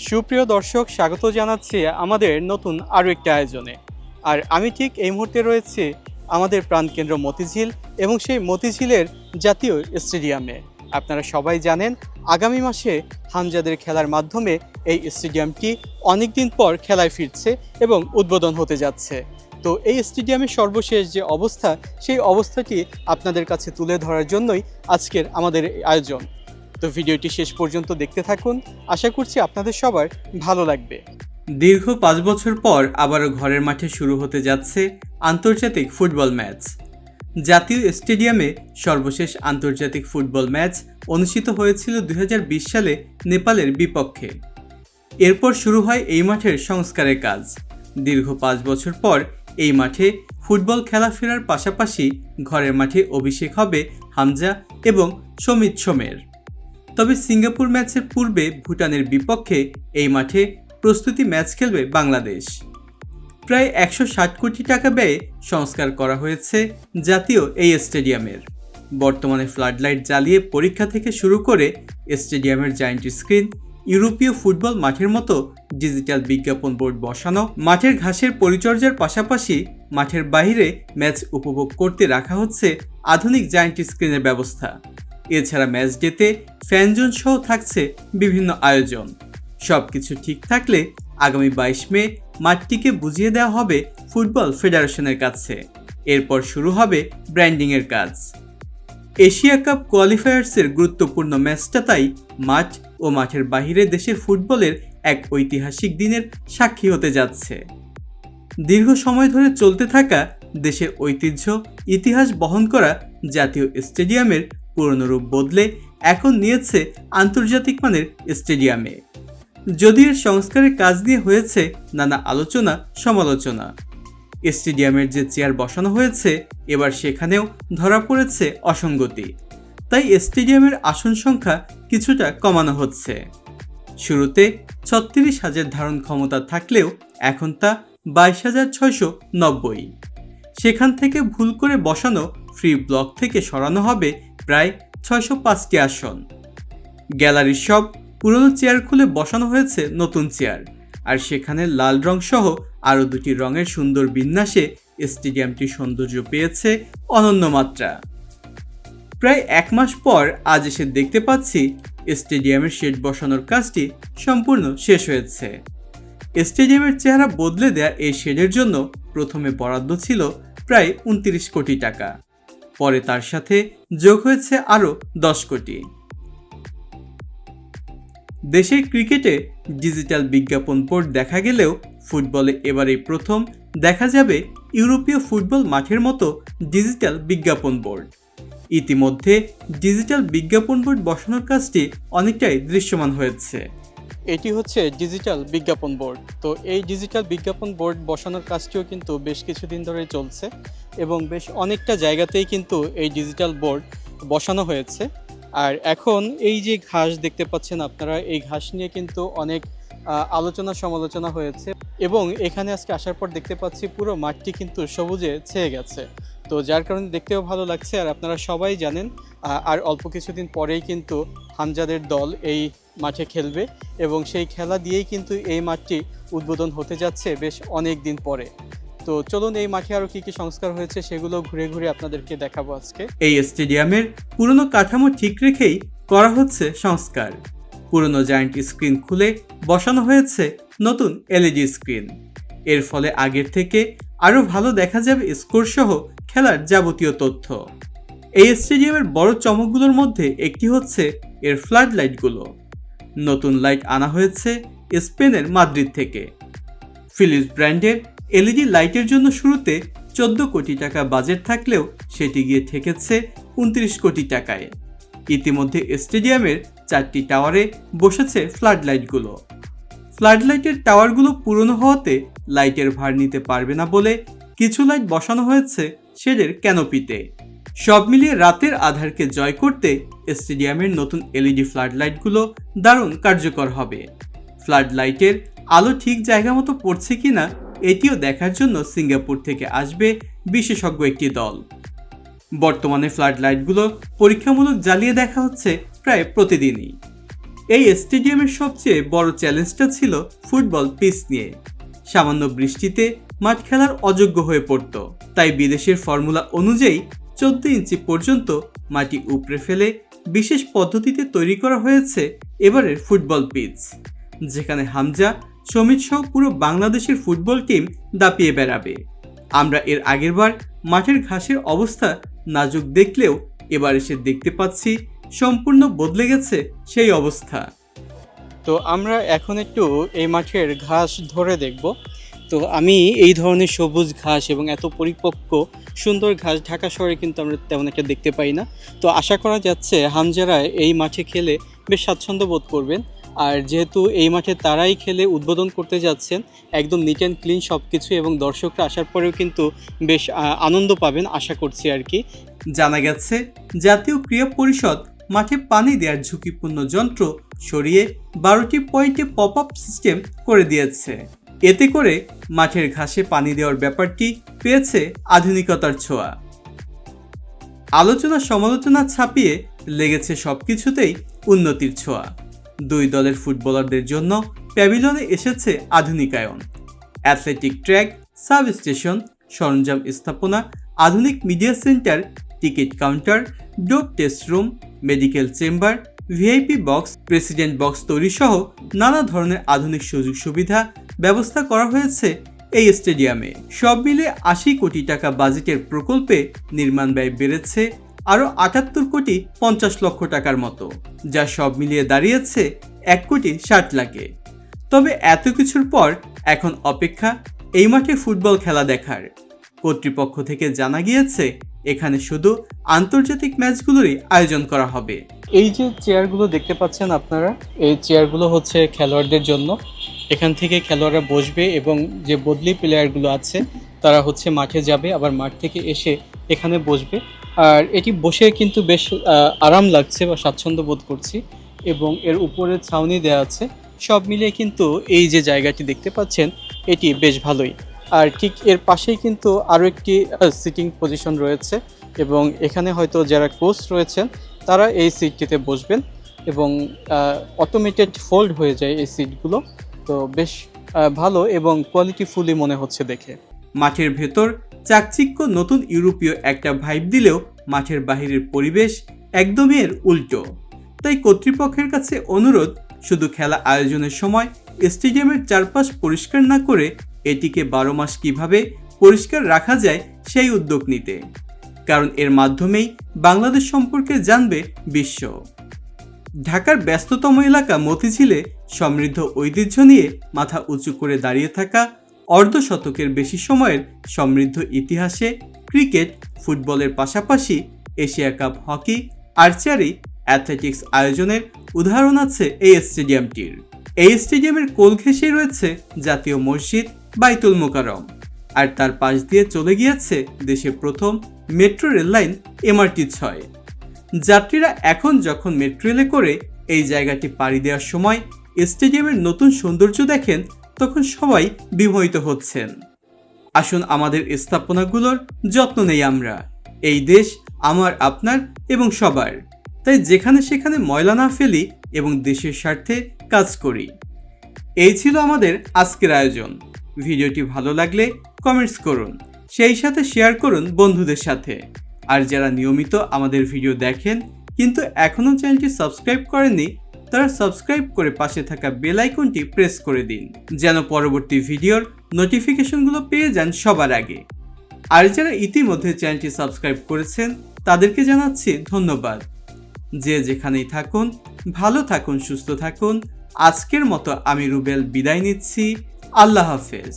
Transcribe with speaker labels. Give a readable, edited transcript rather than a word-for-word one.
Speaker 1: সুপ্রিয় দর্শক, স্বাগত জানাচ্ছি আমাদের নতুন আরও একটি আয়োজনে। আর আমি ঠিক এই মুহূর্তে রয়েছি আমাদের প্রাণকেন্দ্র মতিঝিল এবং সেই মতিঝিলের জাতীয় স্টেডিয়ামে। আপনারা সবাই জানেন আগামী মাসে হামজাদের খেলার মাধ্যমে এই স্টেডিয়ামটি অনেকদিন পর খেলায় ফিরছে এবং উদ্বোধন হতে যাচ্ছে। তো এই স্টেডিয়ামের সর্বশেষ যে অবস্থা, সেই অবস্থাটি আপনাদের কাছে তুলে ধরার জন্যই আজকের আমাদের আয়োজন। তো ভিডিওটি শেষ পর্যন্ত দেখতে থাকুন, আশা করছি আপনাদের সবার ভালো লাগবে। দীর্ঘ 5 বছর পর আবারও ঘরের মাঠে শুরু হতে যাচ্ছে আন্তর্জাতিক ফুটবল ম্যাচ। জাতীয় স্টেডিয়ামে সর্বশেষ আন্তর্জাতিক ফুটবল ম্যাচ অনুষ্ঠিত হয়েছিল 2020 সালে নেপালের বিপক্ষে। এরপর শুরু হয় এই মাঠের সংস্কারের কাজ। দীর্ঘ 5 বছর পর এই মাঠে ফুটবল খেলা ফেরার পাশাপাশি ঘরের মাঠে অভিষেক হবে হামজা এবং সমিত সোমের। তবে সিঙ্গাপুর ম্যাচের পূর্বে ভুটানের বিপক্ষে এই মাঠে প্রস্তুতি ম্যাচ খেলবে বাংলাদেশ। প্রায় 160 কোটি টাকা ব্যয়ে সংস্কার করা হয়েছে জাতীয় এই স্টেডিয়ামের। বর্তমানে ফ্লাডলাইট জ্বালিয়ে পরীক্ষা থেকে শুরু করে স্টেডিয়ামের জায়ান্ট স্ক্রিন, ইউরোপীয় ফুটবল মাঠের মতো ডিজিটাল বিজ্ঞাপন বোর্ড বসানো, মাঠের ঘাসের পরিচর্যার পাশাপাশি মাঠের বাইরে ম্যাচ উপভোগ করতে রাখা হচ্ছে আধুনিক জায়ান্ট স্ক্রিনের ব্যবস্থা। এছাড়া ম্যাচ ডেতে ফ্যানজোন সহ থাকছে বিভিন্ন আয়োজন। সবকিছু ঠিক থাকলে আগামী 22 মে মাঠটিকে বুঝিয়ে দেওয়া হবে ফুটবল ফেডারেশনের কাছে। এরপর শুরু হবে ব্র্যান্ডিংয়ের কাজ। এশিয়া কাপ কোয়ালিফায়ার্সের গুরুত্বপূর্ণ ম্যাচটা তাই মাঠ ও মাঠের বাইরে দেশের ফুটবলের এক ঐতিহাসিক দিনের সাক্ষী হতে যাচ্ছে। দীর্ঘ সময় ধরে চলতে থাকা দেশের ঐতিহ্য, ইতিহাস বহন করা জাতীয় স্টেডিয়ামের পুরনো রূপ বদলে এখন নিয়েছে আন্তর্জাতিক মানের স্টেডিয়ামে। যদিও এর সংস্কারের কাজ নিয়ে হয়েছে নানা আলোচনা সমালোচনা। স্টেডিয়ামের যে চেয়ার বসানো হয়েছে এবার সেখানেও ধরা পড়েছে অসঙ্গতি, তাই স্টেডিয়ামের আসন সংখ্যা কিছুটা কমানো হচ্ছে। শুরুতে 36,000 ধারণ ক্ষমতা থাকলেও এখন তা 22,690। সেখান থেকে ভুল করে বসানো ফ্রি ব্লক থেকে সরানো হবে প্রায় 605টি আসন। গ্যালারির সব পুরনো চেয়ার খুলে বসানো হয়েছে নতুন চেয়ার, আর সেখানে লাল রং সহ আরও 2টি রঙের সুন্দর বিন্যাসে স্টেডিয়ামটি সৌন্দর্য পেয়েছে অনন্য মাত্রা। প্রায় 1 মাস পর আজ এসে দেখতে পাচ্ছি স্টেডিয়ামের শেড বসানোর কাজটি সম্পূর্ণ শেষ হয়েছে। স্টেডিয়ামের চেহারা বদলে দেয়া এই শেডের জন্য প্রথমে বরাদ্দ ছিল প্রায় 29 কোটি টাকা, পরে তার সাথে যোগ হয়েছে আরও 10 কোটি। দেশের ক্রিকেটে ডিজিটাল বিজ্ঞাপন বোর্ড দেখা গেলেও ফুটবলে এবারেই প্রথম দেখা যাবে ইউরোপীয় ফুটবল মাঠের মতো ডিজিটাল বিজ্ঞাপন বোর্ড। ইতিমধ্যে ডিজিটাল বিজ্ঞাপন বোর্ড বসানোর কাজটি অনেকটাই দৃশ্যমান হয়েছে। এটি হচ্ছে ডিজিটাল বিজ্ঞাপন বোর্ড। তো এই ডিজিটাল বিজ্ঞাপন বোর্ড বসানোর কাজটিও কিন্তু বেশ কিছুদিন ধরে চলছে এবং বেশ অনেকটা জায়গাতেই কিন্তু এই ডিজিটাল বোর্ড বসানো হয়েছে। আর এখন এই যে ঘাস দেখতে পাচ্ছেন আপনারা, এই ঘাস নিয়ে কিন্তু অনেক আলোচনা সমালোচনা হয়েছে এবং এখানে আজকে আসার পর দেখতে পাচ্ছি পুরো মাঠটি কিন্তু সবুজে ছেয়ে গেছে। তো যার কারণে দেখতেও ভালো লাগছে। আর আপনারা সবাই জানেন আর অল্প কিছুদিন পরেই কিন্তু হামজাদের দল এই মাঠে খেলবে এবং সেই খেলা দিয়েই কিন্তু এই মাঠটি উদ্বোধন হতে যাচ্ছে বেশ অনেক দিন পরে। তো চলুন এই মাঠে আরও কী কী সংস্কার হয়েছে সেগুলো ঘুরে ঘুরে আপনাদেরকে দেখাবো আজকে। এই স্টেডিয়ামের পুরনো কাঠামো ঠিক রেখেই করা হচ্ছে সংস্কার। পুরনো জায়ান্ট স্ক্রিন খুলে বসানো হয়েছে নতুন এলইডি স্ক্রিন। এর ফলে আগের থেকে আরও ভালো দেখা যাবে স্কোর সহ খেলার যাবতীয় তথ্য। এই স্টেডিয়ামের বড় চমকগুলোর মধ্যে একটি হচ্ছে এর ফ্লাড লাইটগুলো। নতুন লাইট আনা হয়েছে স্পেনের মাদ্রিদ থেকে। ফিলিপস ব্র্যান্ডের এলইডি লাইটের জন্য শুরুতে 14 কোটি টাকা বাজেট থাকলেও সেটি গিয়ে ঠেকেছে 29 কোটি টাকায়। ইতিমধ্যে স্টেডিয়ামের 4টি টাওয়ারে বসেছে ফ্লাড লাইটগুলো। ফ্লাড লাইটের টাওয়ারগুলো পুরনো হওয়াতে লাইটের ভার নিতে পারবে না বলে কিছু লাইট বসানো হয়েছে শেডের ক্যানোপিতে। সব মিলিয়ে রাতের আধারকে জয় করতে স্টেডিয়ামের নতুন এলইডি ফ্লাড লাইটগুলো দারুণ কার্যকর হবে। ফ্লাড লাইটের আলো ঠিক জায়গা মতো পড়ছে কিনা এটিও দেখার জন্য সিঙ্গাপুর থেকে আসবে বিশেষজ্ঞ একটি দল। বর্তমানে ফ্লাড লাইটগুলো পরীক্ষামূলক জ্বালিয়ে দেখা হচ্ছে প্রায় প্রতিদিনই। এই স্টেডিয়ামের সবচেয়ে বড় চ্যালেঞ্জটা ছিল ফুটবল পিচ নিয়ে। সামান্য বৃষ্টিতে মাঠ খেলার অযোগ্য হয়ে পড়ত, তাই বিদেশের ফর্মুলা অনুযায়ী 14 ইঞ্চি পর্যন্ত মাটি উপড়ে ফেলে বিশেষ পদ্ধতিতে তৈরি করা হয়েছে এবারের ফুটবল পিচ, যেখানে হামজা, সমিত সহ পুরো বাংলাদেশের ফুটবল টিম দাপিয়ে বেড়াবে। আমরা এর আগেরবার মাঠের ঘাসের অবস্থা নাজুক দেখলেও এবার এসে দেখতে পাচ্ছি সম্পূর্ণ বদলে গেছে সেই অবস্থা। তো আমরা এখন একটু এই মাঠের ঘাস ধরে দেখব। তো আমি এই ধরনের সবুজ ঘাস এবং এত পরিপক্ক সুন্দর ঘাস ঢাকা শহরে কিন্তু আমরা তেমন একটা দেখতে পাই না। তো আশা করা যাচ্ছে হামজারা এই মাঠে খেলে বেশ স্বাচ্ছন্দ্য বোধ করবেন। আর যেহেতু এই মাঠে তারাই খেলে উদ্বোধন করতে যাচ্ছেন, একদম নিট অ্যান্ড ক্লিন সব কিছু, এবং দর্শকরা আসার পরেও কিন্তু বেশ আনন্দ পাবেন আশা করছি আর কি। জানা গেছে জাতীয় ক্রীড়া পরিষদ মাঠে পানি দেওয়ার ঝুঁকিপূর্ণ যন্ত্র সরিয়ে 12টি পয়েন্টে পপ আপ সিস্টেম করে দিয়েছে। এতে করে মাঠের ঘাসে পানি দেওয়ার ব্যাপারটি পেয়েছে আধুনিকতার ছোঁয়া। আলোচনা সমালোচনা ছাপিয়ে লেগেছে সবকিছুতেই উন্নতির ছোঁয়া। দুই দলের ফুটবলারদের জন্য প্যাভিলিয়নে এসেছে আধুনিকায়ন, অ্যাথলেটিক ট্র্যাক, সাব স্টেশন, সরঞ্জাম স্থাপনা, আধুনিক media centre, ticket counter, dope test room, medical chamber, VIP box, president box তৈরি সহ নানা ধরনের আধুনিক সুযোগ সুবিধা ব্যবস্থা করা হয়েছে এই স্টেডিয়ামে। সব মিলে 80 কোটি টাকা বাজেটের প্রকল্পে নির্মাণ ব্যয় বেড়েছে আরও 78 কোটি 50 লক্ষ টাকার মতো, যা সব মিলিয়ে দাঁড়িয়েছে 1 কোটি 60 লাখে। তবে এত কিছুর পর এখন অপেক্ষা এই মাঠে ফুটবল খেলা দেখার। কর্তৃপক্ষ থেকে জানা গিয়েছে এখানে শুধু আন্তর্জাতিক ম্যাচগুলোরই আয়োজন করা হবে। এই যে চেয়ারগুলো দেখতে পাচ্ছেন আপনারা, এই চেয়ারগুলো হচ্ছে খেলোয়াড়দের জন্য। এখান থেকে খেলোয়াড়রা বসবে এবং যে বদলি প্লেয়ারগুলো আছে তারা হচ্ছে মাঠে যাবে, আবার মাঠ থেকে এসে এখানে বসবে। আর এটি বসে কিন্তু বেশ আরাম লাগছে বা স্বাচ্ছন্দ্য বোধ করছি, এবং এর উপরে ছাউনি দেওয়া আছে। সব মিলিয়ে কিন্তু এই যে জায়গাটি দেখতে পাচ্ছেন এটি বেশ ভালোই। আর ঠিক এর পাশেই কিন্তু আরও একটি সিটিং পজিশন রয়েছে, এবং এখানে হয়তো যারা কোচ রয়েছেন তারা এই সিটটিতে বসবেন, এবং অটোমেটেড ফোল্ড হয়ে যায় এই সিটগুলো। তো বেশ ভালো এবং কোয়ালিটিফুলি মনে হচ্ছে দেখে। মাঠের ভেতর চাকচিক্য নতুন ইউরোপীয় একটা ভাইব দিলেও মাঠের বাহিরের পরিবেশ একদমই এর উল্টো। তাই কর্তৃপক্ষের কাছে অনুরোধ, শুধু খেলা আয়োজনের সময় স্টেডিয়ামের চারপাশ পরিষ্কার না করে এটিকে 12 মাস কিভাবে পরিষ্কার রাখা যায় সেই উদ্যোগ নিতে, কারণ এর মাধ্যমেই বাংলাদেশ সম্পর্কে জানবে বিশ্ব। ঢাকার ব্যস্ততম এলাকা মতিঝিলে সমৃদ্ধ ঐতিহ্য নিয়ে মাথা উঁচু করে দাঁড়িয়ে থাকা অর্ধশতকের বেশি সময়ের সমৃদ্ধ ইতিহাসে ক্রিকেট, ফুটবলের পাশাপাশি Asia cup hockey, archery, athletics আয়োজনের উদাহরণ আছে এই স্টেডিয়ামটির। এই স্টেডিয়ামের কোল ঘেঁষে রয়েছে জাতীয় মসজিদ বাইতুল মোকাররম, আর তার পাশ দিয়ে চলে গিয়েছে দেশের প্রথম মেট্রো রেল লাইন MRT-6। যাত্রীরা এখন যখন মেট্রো রেলে করে এই জায়গাটি পাড়ি দেওয়ার সময় স্টেডিয়ামের নতুন সৌন্দর্য দেখেন, তখন সবাই বিমোহিত হচ্ছেন। আসুন আমাদের স্থাপনাগুলোর যত্ন নেই আমরা। এই দেশ আমার, আপনার এবং সবার। তাই যেখানে সেখানে ময়লা না ফেলি এবং দেশের স্বার্থে কাজ করি। এই ছিল আমাদের আজকের আয়োজন। ভিডিওটি ভালো লাগলে কমেন্টস করুন, সেই সাথে শেয়ার করুন বন্ধুদের সাথে। আর যারা নিয়মিত আমাদের ভিডিও দেখেন কিন্তু এখনও চ্যানেলটি সাবস্ক্রাইব করেননি, তারা সাবস্ক্রাইব করে পাশে থাকা বেল আইকনটি প্রেস করে দিন, যেন পরবর্তী ভিডিওর নোটিফিকেশনগুলো পেয়ে যান সবার আগে। আর যারা ইতিমধ্যে চ্যানেলটি সাবস্ক্রাইব করেছেন তাদেরকে জানাচ্ছি ধন্যবাদ। যে যেখানেই থাকুন ভালো থাকুন, সুস্থ থাকুন। আজকের মতো আমি রুবেল বিদায় নিচ্ছি। আল্লাহ হাফেজ।